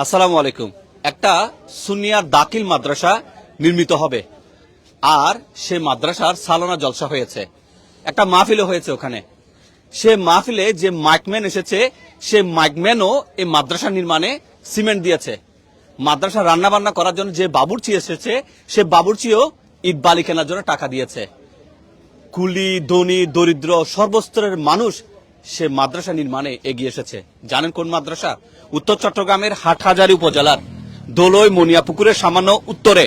আসসালামু আলাইকুম। একটা সুন্নিয়া দাখিল মাদ্রাসা নির্মিত হবে, আর সে মাদ্রাসার সালানা জলসা হয়েছে, একটা মাহফিলও হয়েছে ওখানে। সে মাহফিলে যে মাইকম্যান এসেছে, সে মাইকম্যানও এই মাদ্রাসা নির্মাণে সিমেন্ট দিয়েছে। মাদ্রাসা রান্না বান্না করার জন্য যে বাবুর্চি এসেছে, সে বাবুর্চিও ইট বালি কেনার জন্য টাকা দিয়েছে। কুলি, ধনী, দরিদ্র সর্বস্তরের মানুষ সে মাদ্রাসা নির্মাণে এগিয়ে এসেছে। জানেন কোন মাদ্রাসা? উত্তর চট্টগ্রামের হাটহাজারী উপজেলার দোলই মনিয়াপুকুরের সামান্য উত্তরে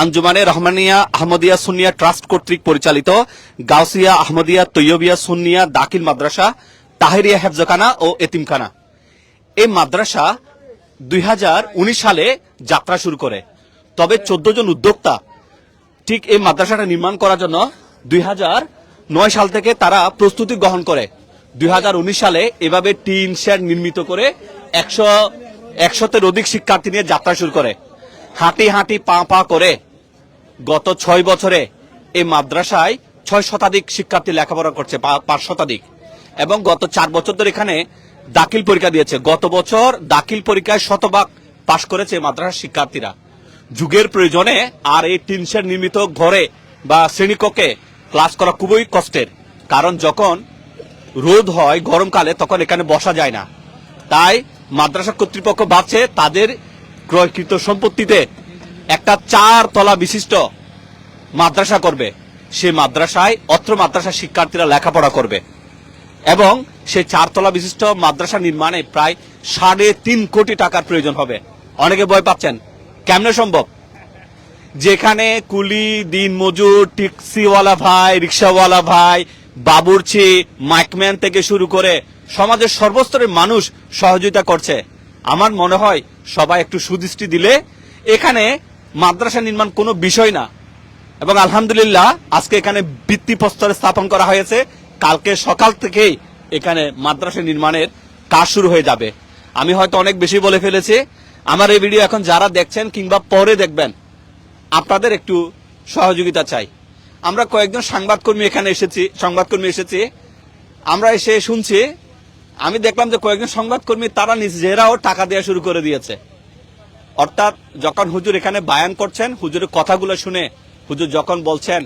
আঞ্জুমানে রহমানিয়া আহমদিয়া সুন্নিয়া ট্রাস্ট কর্তৃক পরিচালিত গাউসিয়া আহমদিয়া তৈয়বিয়া সুন্নিয়া দাখিল মাদ্রাসা, তাহেরিয়া হেফজখানা ও এতিমখানা। এই মাদ্রাসা 2019 সালে যাত্রা শুরু করে। তবে 14 জন উদ্যোক্তা ঠিক এই মাদ্রাসাটা নির্মাণ করার জন্য 2009 সাল থেকে তারা প্রস্তুতি গ্রহণ করে। 2019 সালে এভাবে টিন শেড নির্মিত করে 100-এর অধিক শিক্ষার্থী নিয়ে যাত্রা শুরু করে। হাঁটি হাঁটি পা পা করে গত 6 বছরে এই মাদ্রাসায় 6 শতাধিক শিক্ষার্থী লেখাপড়া করছে, 5 শতাধিক। এবং গত 4 বছর ধরে এখানে দাখিল পরীক্ষা দিয়েছে। গত বছর দাখিল পরীক্ষায় 100% পাশ করেছে মাদ্রাসার শিক্ষার্থীরা। যুগের প্রয়োজনে আর এই টিন শেড নির্মিত ঘরে বা শ্রেণীকক্ষে ক্লাস করা খুবই কষ্টের, কারণ যখন রোদ হয় গরমকালে তখন এখানে বসা যায় না। তাই মাদ্রাসা কর্তৃপক্ষ ভাবছে তাদের ক্রয়কৃত সম্পত্তিতে একটা 4 তলা বিশিষ্ট মাদ্রাসা করবে। সেই মাদ্রাসায় অত্র মাদ্রাসার শিক্ষার্থীরা লেখাপড়া করবে এবং সেই 4 তলা বিশিষ্ট মাদ্রাসা নির্মাণে প্রায় 3.5 কোটি টাকার প্রয়োজন হবে। অনেকে ভয় পাচ্ছেন, কেমনে সম্ভব? যেখানে কুলি, দিন মজুর, ট্যাক্সিওয়ালা ভাই, রিক্সাওয়ালা ভাই, বাবুর্চি, মাইকম্যান থেকে শুরু করে সমাজের সর্বস্তরের মানুষ সহযোগিতা করছে। আমার মনে হয় সবাই একটু সুদৃষ্টি দিলে এখানে মাদ্রাসা নির্মাণ কোনো বিষয় না। এবং আলহামদুলিল্লাহ আজকে এখানে ভিত্তিপ্রস্তর স্থাপন করা হয়েছে। কালকে সকাল থেকেই এখানে মাদ্রাসা নির্মাণের কাজ শুরু হয়ে যাবে। আমি হয়তো অনেক বেশি বলে ফেলেছি। আমার এই ভিডিও এখন যারা দেখছেন কিংবা পরে দেখবেন, আপনাদের একটু সহযোগিতা চাই। আমরা কয়েকজন সংবাদকর্মী এসেছি। আমরা এসে শুনছি, আমি দেখলাম যে কয়েকজন সংবাদকর্মী তারা নিজেরাও টাকা দেওয়া শুরু করে দিয়েছে। অর্থাৎ যখন হুজুর এখানে বায়ান করছেন, হুজুরের কথাগুলো শুনে হুজুর যখন বলছেন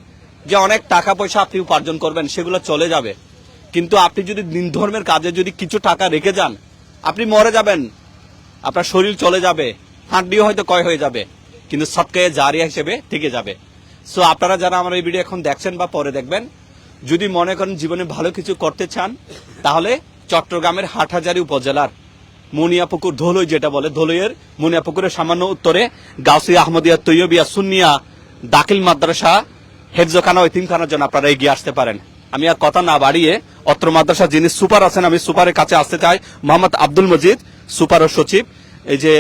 যে অনেক টাকা পয়সা আপনি উপার্জন করবেন, সেগুলো চলে যাবে, কিন্তু আপনি যদি দিন ধর্মের কাজে যদি কিছু টাকা রেখে যান, আপনি মরে যাবেন, আপনার শরীর চলে যাবে, হাড্ডিও হয়তো ক্ষয় হয়ে যাবে, কিন্তু সদকায়ে জারিয়া হিসেবে থেকে যাবে। সো আপনারা যারা আমার এই ভিডিও এখন দেখছেন বা পরে দেখবেন, যদি মনে করেন জীবনে ভালো কিছু করতে চান, তাহলে চট্টগ্রামের হাটহাজারী উপজেলার মনিয়াপুকুর, ধলই যেটা বলে, ধলইয়ের মনিয়াপুকুরের সামান্য উত্তরে গাউসিয়া আহমদিয়া তৈয়বিয়া সুন্নিয়া দাখিল মাদ্রাসা হেফজখানা ও এতিমখানার জন্য আপনারা এগিয়ে আসতে পারেন। আমি আর কথা না বাড়িয়ে অত্র মাদ্রাসা যিনি সুপার আছেন, আমি সুপারের কাছে আসতে চাই। মোহাম্মদ আব্দুল মজিদ, সুপার ও সচিব। এই যে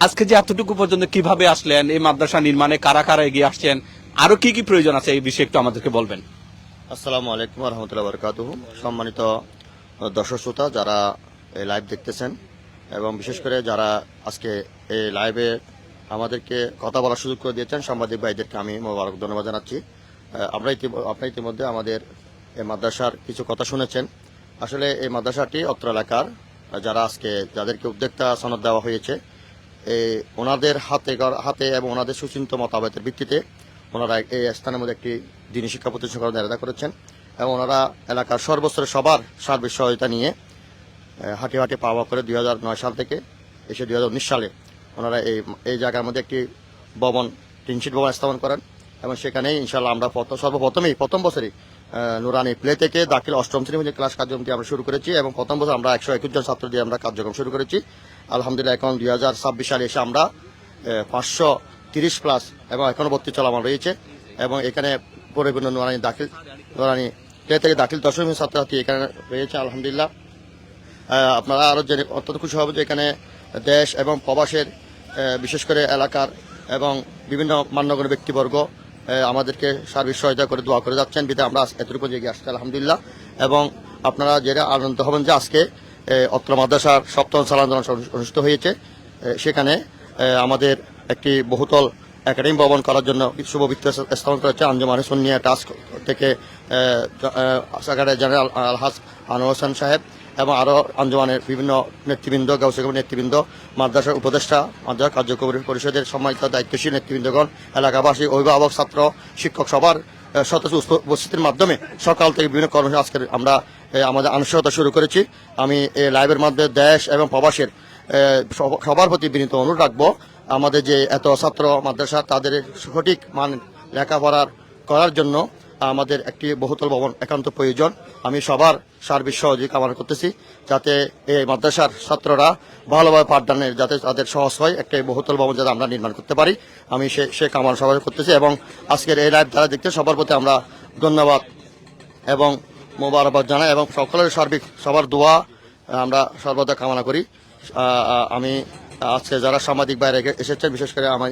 আজকে যে এতটুকু পর্যন্ত কিভাবে আসলেন, এই মাদ্রাসা নির্মাণে কারা কারা এগিয়ে আসছেন, আরো কি কি প্রয়োজন আছে, এই বিষয়ে একটু আমাদেরকে বলবেন। আসসালামু আলাইকুম ওয়া রাহমাতুল্লাহি ওয়া বারাকাতুহু। সম্মানিত দর্শক শ্রোতা যারা এই লাইভ দেখতেছেন, এবং বিশেষ করে যারা আজকে এই লাইভে আমাদেরকে কথা বলার সুযোগ করে দিয়েছেন, সাংবাদিক ভাইদেরকে আমি মোবারক ধন্যবাদ জানাচ্ছি। আপনারা ইতিমধ্যে আমাদের এই মাদ্রাসার কিছু কথা শুনেছেন। আসলে এই মাদ্রাসাটি অত্র এলাকার যারা আজকে যাদেরকে উদ্যোক্তা সনদ দেওয়া হয়েছে, ওনাদের হাতে এবং ওনাদের সুচিন্তিত মতামতের ভিত্তিতে ওনারা এই স্থানের মধ্যে একটি দিনী শিক্ষা প্রতিষ্ঠান করার নির্ধারণ করেছেন, এবং ওনারা এলাকার সর্বস্তরে সবার সার্বিক সহায়তা নিয়ে হাঁটি হাঁটি পাওয়া করে 2009 সাল থেকে এসে 2019 সালে ওনারা এই জায়গার মধ্যে একটি ভবন, টিনশিট ভবন স্থাপন করেন। এবং সেখানেই ইনশাল্লাহ আমরা প্রথম বছরই নুরানি প্লে থেকে দাখিল 8ম শ্রেণী মধ্যে ক্লাস কার্যক্রমটি আমরা শুরু করেছি, এবং প্রথম বছর আমরা 121 জন ছাত্র দিয়ে আমরা কার্যক্রম শুরু করেছি। আলহামদুলিল্লাহ এখন 2026 সালে এসে আমরা 530+ এবং এখনো ভর্তি চলমান রয়েছে। এবং এখানে পরিপূর্ণ নুরানি প্লে থেকে দাখিল 10ম শ্রেণীর ছাত্রছাত্রী এখানে রয়েছে। আলহামদুলিল্লাহ আপনারা আরো জেনে অত্যন্ত খুশি হবে যে এখানে দেশ এবং প্রবাসের বিশেষ করে এলাকার এবং বিভিন্ন মান্যগণ্য ব্যক্তিবর্গ আমাদেরকে সার্বিক সহায়তা করে দোয়া করে যাচ্ছেন, বিধায় আমরা এতটুকু এগিয়ে আসছি আলহামদুলিল্লাহ। এবং আপনারা যেটা আনন্দ হবেন যে আজকে অত্র মাদ্রাসার 7ম সালানা অনুষ্ঠিত হয়েছে। সেখানে আমাদের একটি বহুতল একাডেমি ভবন করার জন্য শুভ ভিত্তি স্থাপন করেছে আঞ্জুমানে সুন্নিয়া ট্রাস্ট থেকে সেক্রেটারি জেনারেল আলহাজ আনোয়ার হোসেন সাহেব, এবং আরও আঞ্জমানের বিভিন্ন নেতৃবৃন্দ, গাউসে নেতৃবৃন্দ, মাদ্রাসার উপদেষ্টা, মাদ্রাসা কার্যকরী পরিষদের সম্মানিত দায়িত্বশীল নেতৃবৃন্দগণ, এলাকাবাসী, অভিভাবক, ছাত্র, শিক্ষক সবার সদস্য উপস্থিতির মাধ্যমে সকাল থেকে বিভিন্ন কর্মসূচি আজকের আমরা আমাদের আনুষ্ঠানিকতা শুরু করেছি। আমি এই লাইভের মাধ্যমে দেশ এবং প্রবাসের সবার প্রতি বিনীত অনুরোধ রাখবো, আমাদের যে এত ছাত্র মাদ্রাসা তাদের সঠিক মান লেখাপড়ার করার জন্য আমাদের একটি বহুতল ভবন একান্ত প্রয়োজন। আমি সবার সার্বিক সহযোগিতা কামনা করতেছি, যাতে এই মাদ্রাসার ছাত্ররা ভালোভাবে পাঠদানের যাতে তাদের সহজ হয়, একটি বহুতল ভবন যাতে আমরা নির্মাণ করতে পারি, আমি সে কামনা সবাই করতেছি। এবং আজকের এই লাইভ যারা দেখতে সবার প্রতি আমরা ধন্যবাদ এবং মোবারকবাদ জানাই এবং সকলের সার্বিক সবার দোয়া আমরা সর্বদা কামনা করি। আমি আজকে যারা সাংবাদিক বাইরে এসেছেন, বিশেষ করে আমি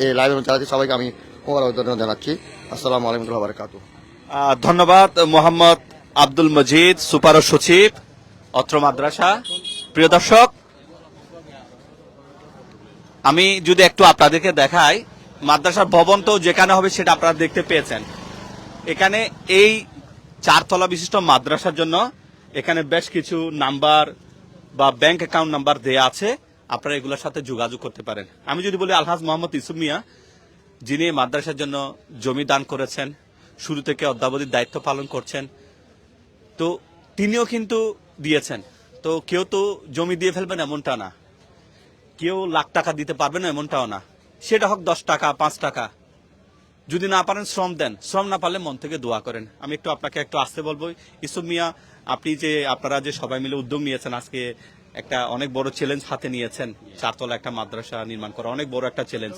এই লাইভের যারা সবাইকে আমি মোবারকবাদ জানাচ্ছি। আসসালামু আলাইকুম ওয়া বারাকাতুহু। ধন্যবাদ মোহাম্মদ আব্দুল মজিদ, সুপার সচিব, অত্র মাদ্রাসা। প্রিয় দর্শক, আমি যদি একটু আপনাদেরকে দেখাই, মাদ্রাসার ভবন তো যেখানে হবে সেটা আপনারা দেখতে পেয়েছেন। এখানে এই 4 তলা বিশিষ্ট মাদ্রাসার জন্য এখানে বেশ কিছু নাম্বার বা ব্যাংক অ্যাকাউন্ট নাম্বার দেয়া আছে, আপনারা এগুলোর সাথে যোগাযোগ করতে পারেন। আমি যদি বলি আলহাজ মোহাম্মদ ইউসুফ মিয়া, যিনি এই মাদ্রাসার জন্য জমি দান করেছেন, শুরু থেকে অদ্যাবধির দায়িত্ব পালন করছেন, তো তিনিও কিন্তু দিয়েছেন। তো কেউ তো জমি দিয়ে ফেলবেন এমনটা না, কেউ লাখ টাকা দিতে পারবে না এমনটাও না। সেটা হোক 10 টাকা, 5 টাকা, যদি না পারেন শ্রম দেন, শ্রম না পারলে মন থেকে দোয়া করেন। আমি একটু আপনাকে একটু আসতে বলবো, ইউসুফ মিয়া, আপনারা যে সবাই মিলে উদ্যোগ নিয়েছেন, আজকে একটা অনেক বড় চ্যালেঞ্জ হাতে নিয়েছেন, 4 তলা একটা মাদ্রাসা নির্মাণ করা অনেক বড় একটা চ্যালেঞ্জ।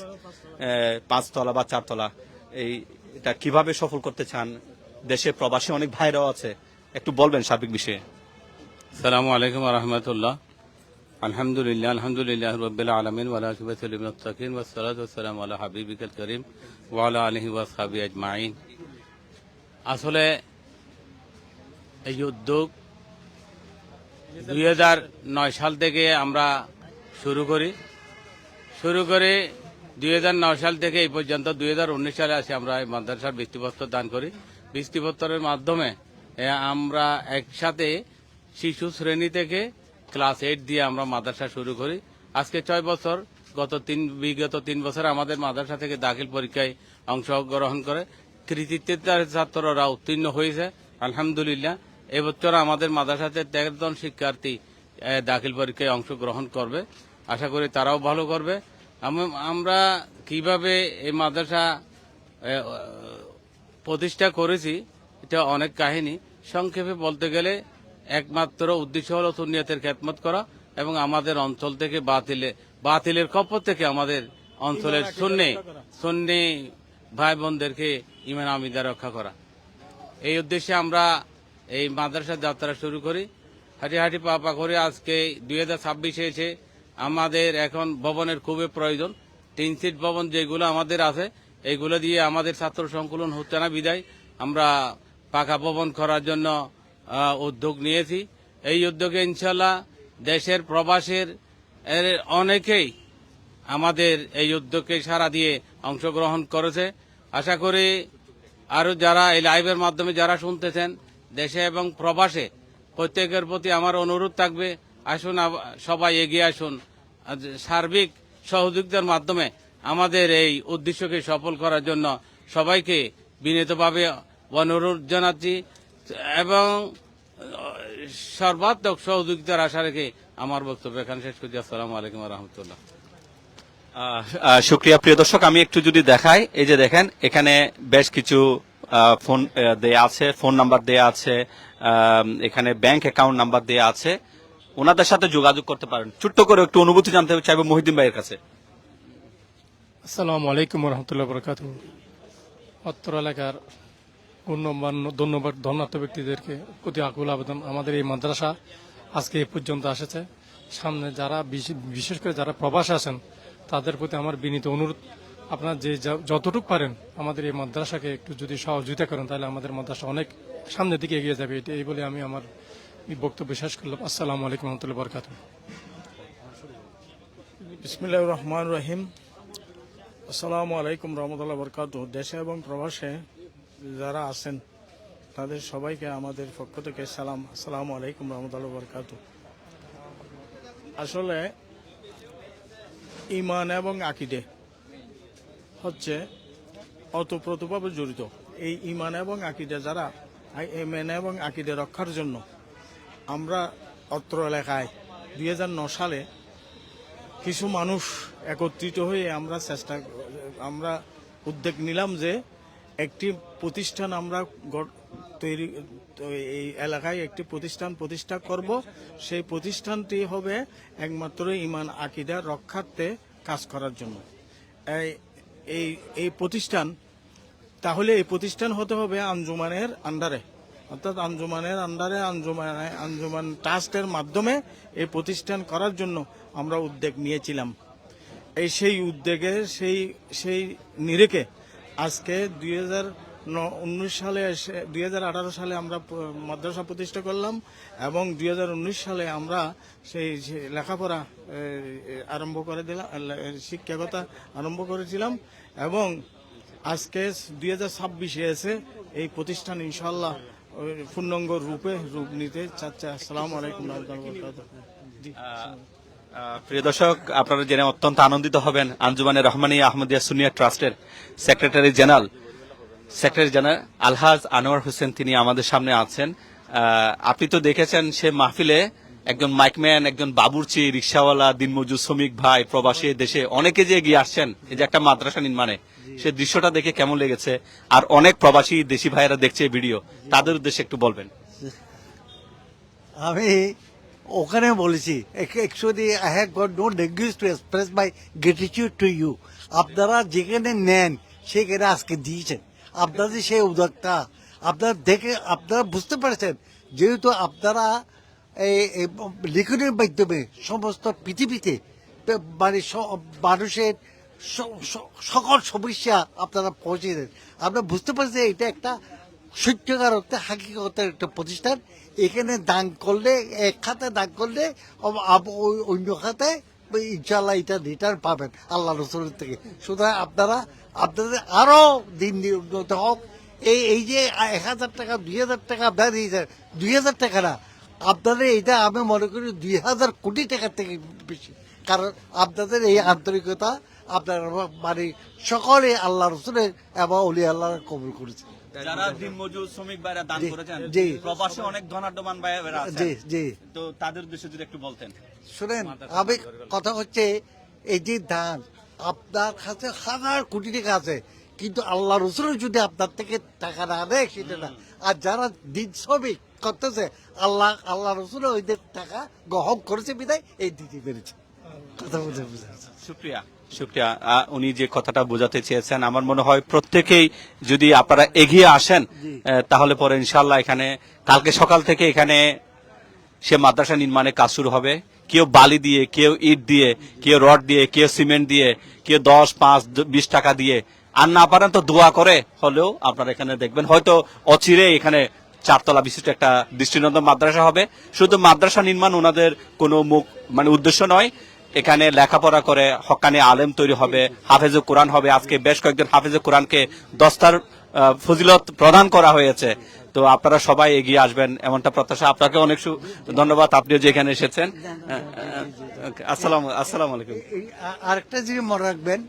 5 তলা বা 4 তলা, এটা কিভাবে সফল করতে চান? দেশে প্রবাসী অনেক ভাইরাও আছে, একটু বলবেন সার্বিক বিষয়ে। আসসালামু আলাইকুম ওয়া রাহমাতুল্লাহ। আলহামদুলিল্লাহ রাব্বিল আলামিন ওয়া আকিবাতু লিল মুত্তাকিন ওয়াস সালাতু ওয়াস সালামু আলা হাবিবিকাল কারীম ওয়া আলা আলিহি ওয়া আসহাবিহি আজমাইন। আসলে এই উদ্যোগ 2009 সাল থেকে আমরা শুরু করি 2009 সাল থেকে এই পর্যন্ত 2019 সালে আসে আমরা এই মাদ্রাসার ভিত্তিপ্রস্তর দান করি। ভিত্তিপ্রস্তরের মাধ্যমে আমরা একসাথে শিশু শ্রেণী থেকে ক্লাস 8 দিয়ে আমরা মাদ্রাসা শুরু করি। আজকে 6 বছর, বিগত 3 বছর আমাদের মাদ্রাসা থেকে দাখিল পরীক্ষায় অংশগ্রহণ করে কৃতিত্বের ছাত্ররা উত্তীর্ণ হয়েছে আলহামদুলিল্লাহ। এবছর আমাদের মাদ্রাসাতে 13 জন শিক্ষার্থী দাখিল পরীক্ষায় অংশগ্রহণ করবে, আশা করি তারাও ভালো করবে। আমরা কিভাবে এই মাদ্রাসা প্রতিষ্ঠা করেছি এটা অনেক কাহিনী, সংক্ষেপে বলতে গেলে একমাত্র উদ্দেশ্য হলো সুন্নিয়তের খেদমত করা এবং আমাদের অঞ্চল থেকে বাতিলের কপট থেকে আমাদের অঞ্চলের সুন্নি ভাই বোনদেরকে ইমান আমিদা রক্ষা করা। এই উদ্দেশ্যে আমরা এই মাদ্রাসার যাত্রা শুরু করি, হাঁটি পা করে আজকে 2026 এসে আমাদের এখন ভবনের খুবই প্রয়োজন। 3 সিট ভবন যেগুলো আমাদের আছে এইগুলো দিয়ে আমাদের ছাত্র সংকুলন হচ্ছে না, বিদায় আমরা পাকা ভবন করার জন্য উদ্যোগ নিয়েছি। এই উদ্যোগে ইনশাল্লাহ দেশের প্রবাসের অনেকেই আমাদের এই উদ্যোগকে সাড়া দিয়ে অংশগ্রহণ করেছে। আশা করি আরো যারা এই লাইভের মাধ্যমে যারা শুনতেছেন দেশে এবং প্রবাসে, প্রত্যেকের প্রতি আমার অনুরোধ থাকবে, আসুন সবাই এগিয়ে আসুন, সার্বিক সহযোগিতার মাধ্যমে আমাদের এই উদ্দেশ্যকে সফল করার জন্য সবাইকে বিনীতভাবে অনুরোধ জানাচ্ছি এবং সর্বাত্মক সহযোগিতার আশা রেখে আমার বক্তব্য এখানে শেষ করছি। আসসালামু আলাইকুম ওয়া রাহমাতুল্লাহ। শুকরিয়া। প্রিয় দর্শক, আমি একটু যদি দেখাই, এই যে দেখেন এখানে বেশ কিছু ফোন দেয়া আছে, ফোন নাম্বার দেয়া আছে, এখানে ব্যাংক অ্যাকাউন্ট নাম্বার দেয়া আছে, ওনাদের সাথে যোগাযোগ করতে পারেন। ছোট্ট করে একটু অনুভূতি জানতে চাইবো মহিউদ্দিন ভাইয়ের কাছে। আসসালামু আলাইকুম ওয়া রাহমাতুল্লাহি ওয়া বারাকাতুহু। অত্র এলাকার ধন্যাত্ম ব্যক্তিদেরকে প্রতি আকুল আবেদন, আমাদের এই মাদ্রাসা আজকে এই পর্যন্ত আসেছে, সামনে যারা বিশেষ করে যারা প্রবাসে আছেন তাদের প্রতি আমার বিনীত অনুরোধ, আপনারা যে যতটুকু পারেন আমাদের এই মাদ্রাসাকে একটু যদি সহযোগিতা করেন তাহলে আমাদের মাদ্রাসা অনেক সামনের দিকে এগিয়ে যাবে। এই বলে আমি আমার বক্তব্য শেষ করলাম। আসসালামু আলাইকুম ওয়া রাহমাতুল্লাহি ওয়া বারাকাতুহু। বিসমিল্লাহির রহমানির রহিম। আসসালামু আলাইকুম রহমতুল্লাহ বরকাতুহ। দেশে এবং প্রবাসে যারা আছেন আপনাদের সবাইকে আমাদের পক্ষ থেকে সালাম, আসসালামু আলাইকুম রহমতুল্লাহ বরকাত। আসলে ঈমান এবং আকীদা হচ্ছে ওতপ্রোতভাবে জড়িত। এই ঈমান এবং আকীদা যারা ঈমান এবং আকীদা রক্ষার জন্য আমরা অত্র এলাকায় 2009 সালে কিছু মানুষ একত্রিত হয়ে আমরা উদ্যোগ নিলাম যে একটি প্রতিষ্ঠান আমরা এই এলাকায় একটি প্রতিষ্ঠা করব। সেই প্রতিষ্ঠানটি হবে একমাত্র ঈমান আকীদা রক্ষার্থে কাজ করার জন্য। এই প্রতিষ্ঠান তাহলে এই প্রতিষ্ঠান হতে হবে আঞ্জুমানের আন্ডারে, অর্থাৎ আঞ্জুমানের আন্ডারে আঞ্জুমান ট্রাস্টের মাধ্যমে এই প্রতিষ্ঠান করার জন্য আমরা উদ্যোগ নিয়েছিলাম। সেই উদ্যোগে সেই নিরেখে আজকে 2018 সালে আমরা মাদ্রাসা প্রতিষ্ঠা করলাম এবং 2019 সালে আমরা সেই লেখাপড়া আরম্ভ করে দিলাম, শিক্ষকতা আরম্ভ করেছিলাম এবং আজকে 2026 এসে এই প্রতিষ্ঠান ইনশাআল্লাহ পূর্ণাঙ্গ রূপ নিতে চাচ্ছে। আসসালামু আলাইকুম ওয়া রাহমাতুল্লাহ। প্রিয় দর্শক, আপনারা জেনে অত্যন্ত আনন্দিত হবেন আঞ্জুমানে রহমানিয়া আহমদিয়া সুন্নিয়া ট্রাস্টের সেক্রেটারি জেনারেল আলহাজ আনোয়ার হোসেন, তিনি আমাদের সামনে আছেন। আপনি তো দেখেছেন সে মাহফিলে একজন মাইকম্যান, একজন বাবুর্চি, রিক্সাওয়ালা, দিনমজুর, শ্রমিক ভাই, প্রবাসী দেশে অনেকে যে এগিয়ে আসছেন এই যে একটা মাদ্রাসা নির্মাণে, সে দৃশ্যটা দেখে কেমন লেগেছে? আর অনেক প্রবাসী দেশি ভাইয়েরা দেখছে এই ভিডিও, তাদের উদ্দেশ্যে একটু বলবেন। আমি ওখানে বলেছি, actually I have got no language to express my gratitude to you. আপনারা যেখানে নেন সেখানে আজকে দিয়েছেন, আপনাদের সেই উদ্যোক্তা আপনারা দেখে আপনারা বুঝতে পারছেন, যেহেতু আপনারা এই লিখনের মাধ্যমে সমস্ত পৃথিবীতে মানে মানুষের সকল সমস্যা আপনারা পৌঁছে দেন। আমরা বুঝতে পারছি এটা একটা সত্যিকার অর্থে হাকিকতের একটা প্রতিষ্ঠান। এখানে দান করলে, এক খাতে দান করলে অন্য খাতে ইনশাল্লাহ এটা রিটার্ন পাবেন আল্লাহ রসুলের থেকে। সুতরাং আপনাদের আরো দিন উন্নত হোক। এই যে 1000 টাকা 2000 টাকা আপনার 2000 টাকা না, আপনাদের এটা আমি মনে করি 2000 কোটি টাকার থেকে বেশি। কারণ আপনাদের এই আন্তরিকতা আপনার মানে সকলে আল্লাহ রসুলের এবং অলি আল্লাহ কবুল করেছে। যারা দিনমজুর, শ্রমিক ভাইরা দান করেছেন, জি, প্রবাসে অনেক ধনাঢ্যবান ভাইরা আছেন, জি জি, তো তাদের উদ্দেশ্যে যদি একটু বলতেন। শুনেন, আমি কথা হচ্ছে এই যে দান আপনার কাছে 1000 কোটি টাকা আছে, কিন্তু আল্লাহ রসুল যদি আপনার থেকে টাকা না দেয় সেটা না। আর যারা দিন শ্রমিক করতেছে, আল্লাহ রসুল ওইদের টাকা গ্রহণ করেছে বিদায় এই দিতে পেরেছে। কথা বুঝে শুক্রিয়া। উনি যে কথাটা বোঝাতে চেয়েছেন, আমার মনে হয় প্রত্যেকেই যদি আপনারা এগিয়ে আসেন তাহলে পরে ইনশাল্লাহ এখানে কালকে সকাল থেকে এখানে সে মাদ্রাসা নির্মাণে কাজ শুরু হবে। কেউ বালি দিয়ে, কেউ ইট দিয়ে, কেউ রড দিয়ে, কেউ সিমেন্ট দিয়ে, কেউ 10, 5, 20 টাকা দিয়ে, আর না পারেন তো দোয়া করে হলেও আপনারা এখানে দেখবেন হয়তো অচিরে এখানে 4 তলা বিশিষ্ট একটা দৃষ্টিনন্দন মাদ্রাসা হবে। শুধু মাদ্রাসা নির্মাণ ওনাদের কোনো মানে উদ্দেশ্য নয়, এখানে লেখাপড়া করে হক্কানি আলেম তৈরি হবে, হাফেজে কোরআন হবে। আজকে বেশ কয়েকজন হাফেজে কোরআনকে দস্তার ফজিলত প্রদান করা হয়েছে। তো আপনারা সবাই এগিয়ে আসবেন এমনটা প্রত্যাশা। আপনাকে অনেক ধন্যবাদ, আপনিও যে এখানে এসেছেন। আসসালামু আলাইকুম। আরেকটা জিনিস মনে রাখবেন,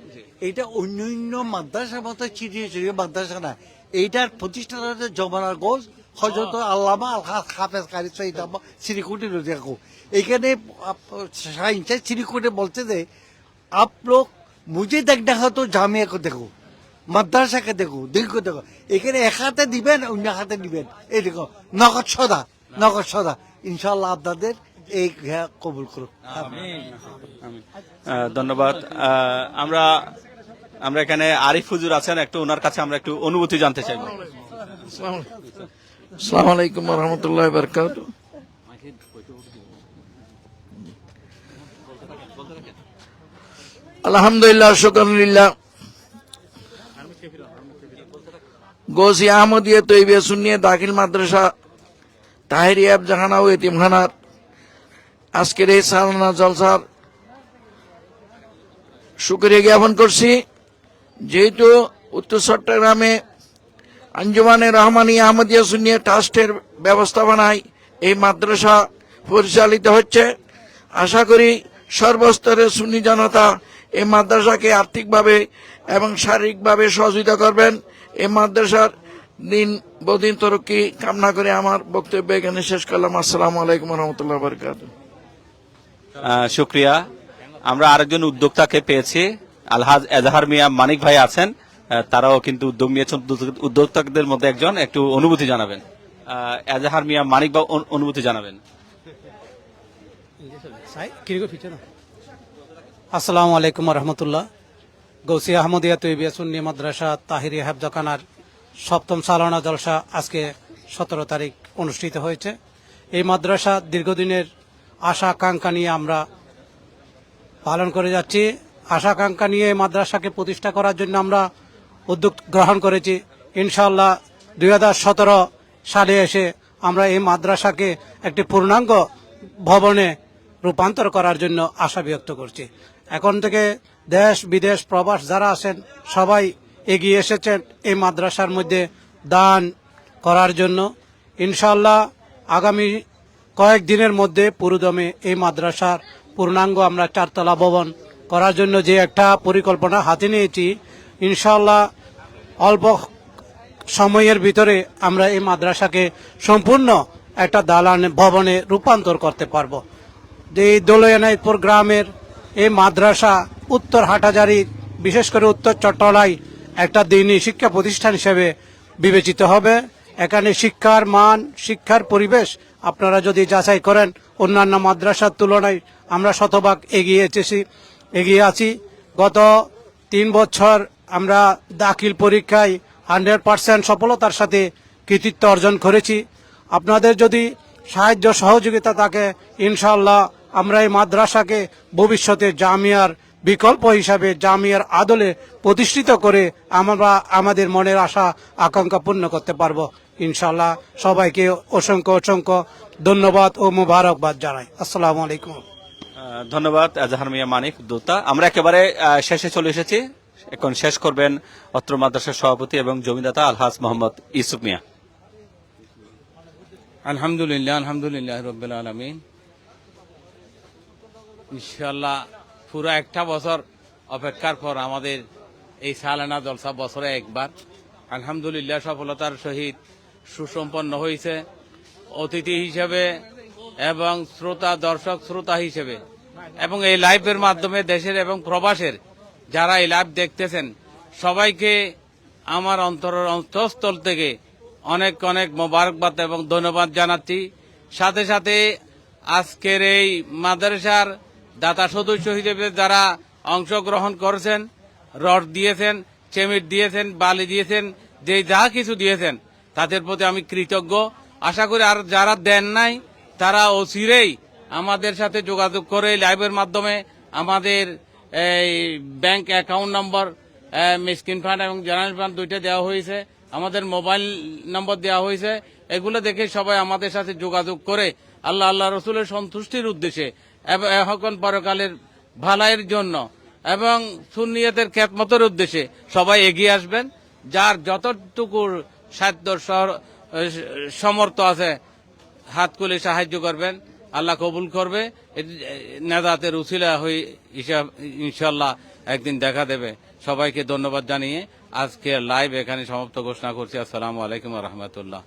এটা অন্য মাদ্রাসার মতো চিরিয়ে মাদ্রাসা না, এইটার প্রতিষ্ঠান হচ্ছে জমানার গোজ হযরত আল্লামা হাফেজ কারি সৈয়দ শ্রীকুটি রাদিয়াল্লাহু। এখানে श्रीकुटी बोलते थे, आप लोग मुझे देखना है तो जामिया को देखो, মাদ্রাসা কে দেখো, দিল को देखो। এখানে এক হাতে দিবেন, অন্য হাতে দিবেন, এই দেখো নগদ সদা ইনশাআল্লাহ আপনাদের এই কবুল করুন। ধন্যবাদ। আমরা এখানে আরিফ হুজুর আছেন, একটু ওনার কাছে আমরা একটু অনুভূতি জানতে চাইব। আসসালামু আলাইকুম ওয়া রাহমাতুল্লাহি ওয়া বারাকাতুহু। আলহামদুলিল্লাহ, শুকরুলিল্লাহ। গোসি আহমদিয়া তৈয়বা সুন্নিয়া দাখিল মাদ্রাসা তাহেরিয়া জাহানা ও এতিমখানার আজকের এই সালানা জলসার শুকরিয়া জ্ঞাপন করছি। যেহেতু উত্তর চট্টগ্রামে আঞ্জুমানে রহমানিয়া আহমদিয়া সুন্নিয়া ট্রাস্টের ব্যবস্থাপনায় এই মাদ্রাসা পরিচালিত হচ্ছে। আশা করি সর্বস্তরের সুন্নি জনতা এই মাদ্রাসাকে আর্থিকভাবে এবং শারীরিকভাবে সহযোগিতা করবেন। এই মাদ্রাসার দিন বহুদিন তরক্কি কামনা করে আমার বক্তব্য এখানে শেষ করলাম। আসসালামু আলাইকুম রহমতুল্লাহ বরকাত। শুক্রিয়া। আমরা আরেকজন উদ্যোক্তাকে পেয়েছি, আলহাজ এজাহার মিয়া মানিক ভাই আছেন, তারাও কিন্তু উদ্যোগ নিয়েছেন। উদ্যোক্তাদের মধ্যে একজন, একটু অনুভূতি জানাবেন। এজাহার মিয়া মানিক বা অনুভূতি জানাবেন। আসসালামু আলাইকুম রহমতুল্লাহ। গৌসিয়া আহমদিয়া তৈবিয়া সুন্নি মাদ্রাসা তাহিরিয়া হেফজাখানার 7ম সালানা জলসা আজকে 17 তারিখ অনুষ্ঠিত হয়েছে। এই মাদ্রাসা দীর্ঘদিনের আশা আকাঙ্ক্ষা নিয়ে আমরা পালন করে যাচ্ছি। আশা আকাঙ্ক্ষা নিয়ে এই মাদ্রাসাকে প্রতিষ্ঠা করার জন্য আমরা উদ্যোগ গ্রহণ করেছি। ইনশাআল্লাহ 2017 সালে এসে আমরা এই মাদ্রাসাকে একটি পূর্ণাঙ্গ ভবনে রূপান্তর করার জন্য আশা ব্যক্ত করছি। এখন থেকে দেশ বিদেশ প্রবাস যারা আছেন সবাই এগিয়ে এসেছেন এই মাদ্রাসার মধ্যে দান করার জন্য। ইনশাআল্লাহ আগামী কয়েকদিনের মধ্যে পুরোদমে এই মাদ্রাসার পূর্ণাঙ্গ আমরা 4 তলা ভবন করার জন্য যে একটা পরিকল্পনা হাতে নিয়েছি, ইনশাআল্লাহ অল্প সময়ের ভিতরে আমরা এই মাদ্রাসাকে সম্পূর্ণ একটা দালান ভবনে রূপান্তর করতে পারবো। যে দোলয়ানাইপুর গ্রামের এই মাদ্রাসা উত্তর হাটাজারি, বিশেষ করে উত্তর চট্টলাই একটা দিনী শিক্ষা প্রতিষ্ঠান হিসেবে বিবেচিত হবে। এখানে শিক্ষার মান, শিক্ষার পরিবেশ আপনারা যদি যাচাই করেন অন্যান্য মাদ্রাসার তুলনায় আমরা শতভাগ এগিয়ে আছি। গত 3 বছর আমরা দাখিল পরীক্ষায় 100% সফলতার সাথে কৃতিত্ব অর্জন করেছি। আপনাদের যদি সাহায্য সহযোগিতা থাকে ইনশাআল্লাহ আমরা এই মাদ্রাসাকে ভবিষ্যতে জামিয়ার বিকল্প হিসাবে জামিয়ার আদলে প্রতিষ্ঠিত করে আমরা আমাদের মনের আশা আকাঙ্ক্ষা পূর্ণ করতে পারবো ইনশাআল্লাহ। সবাইকে অসংখ্য অসংখ্য ধন্যবাদ ও মুবারকবাদ জানাই। আসসালামু আলাইকুম। ধন্যবাদ এজাহার মিয়া মানিক উদ্যোক্তা। আমরা একেবারে শেষে চলে এসেছি। এখন শেষ করবেন অত্র মাদ্রাসার সভাপতি এবং জমিদাতা আলহাজ মোহাম্মদ ইউসুফ মিয়া। আলহামদুলিল্লাহ রব্বিল আলামিন। ইনশাআল্লাহ পুরো একটা বছর অপেক্ষার পর আমাদের এই সালানা জলসা বছরে একবার আলহামদুলিল্লাহ সফলতার সহিত সুসম্পন্ন হয়েছে। অতিথি হিসেবে এবং দর্শক শ্রোতা হিসেবে এবং এই লাইভের মাধ্যমে দেশের এবং প্রবাসের যারা এই লাইভ দেখতেছেন সবাইকে আমার অন্তঃস্থল থেকে অনেক অনেক মোবারকবাদ এবং ধন্যবাদ জানাচ্ছি। সাথে সাথে আজকের এই মাদ্রাসার দাতা সদস্য হিসেবে যারা অংশগ্রহণ করেছেন, রড দিয়েছেন, চেমিট দিয়েছেন, বালি দিয়েছেন, যে যা কিছু দিয়েছেন তাদের প্রতি আমি কৃতজ্ঞ। আশা করি আর যারা দেন নাই তারা অচিরেই আমাদের সাথে যোগাযোগ করে লাইভের মাধ্যমে আমাদের এই ব্যাংক অ্যাকাউন্ট নম্বর, মিসকিন ফান্ড এবং জেনারেল ফান্ড দুইটা দেওয়া হয়েছে, আমাদের মোবাইল নম্বর দেওয়া হয়েছে। এগুলো দেখে সবাই আমাদের সাথে যোগাযোগ করে আল্লাহ রসুলের সন্তুষ্টির উদ্দেশ্যে এখন পরকালের ভালাইয়ের জন্য এবং সুন্নিয়তের খেদমতের উদ্দেশ্যে সবাই এগিয়ে আসবেন। যার যতটুকু সাধ্য সমর্থ আছে হাত খুলে সাহায্য করবেন, আল্লাহ কবুল করবে। নেজাতের উসিলা হয়ে ইনশাল্লাহ একদিন দেখা দেবে। সবাইকে ধন্যবাদ জানিয়ে আজকে লাইভ এখানে সমাপ্ত ঘোষণা করছি। আসসালামু আলাইকুম ওয়া রাহমাতুল্লাহ।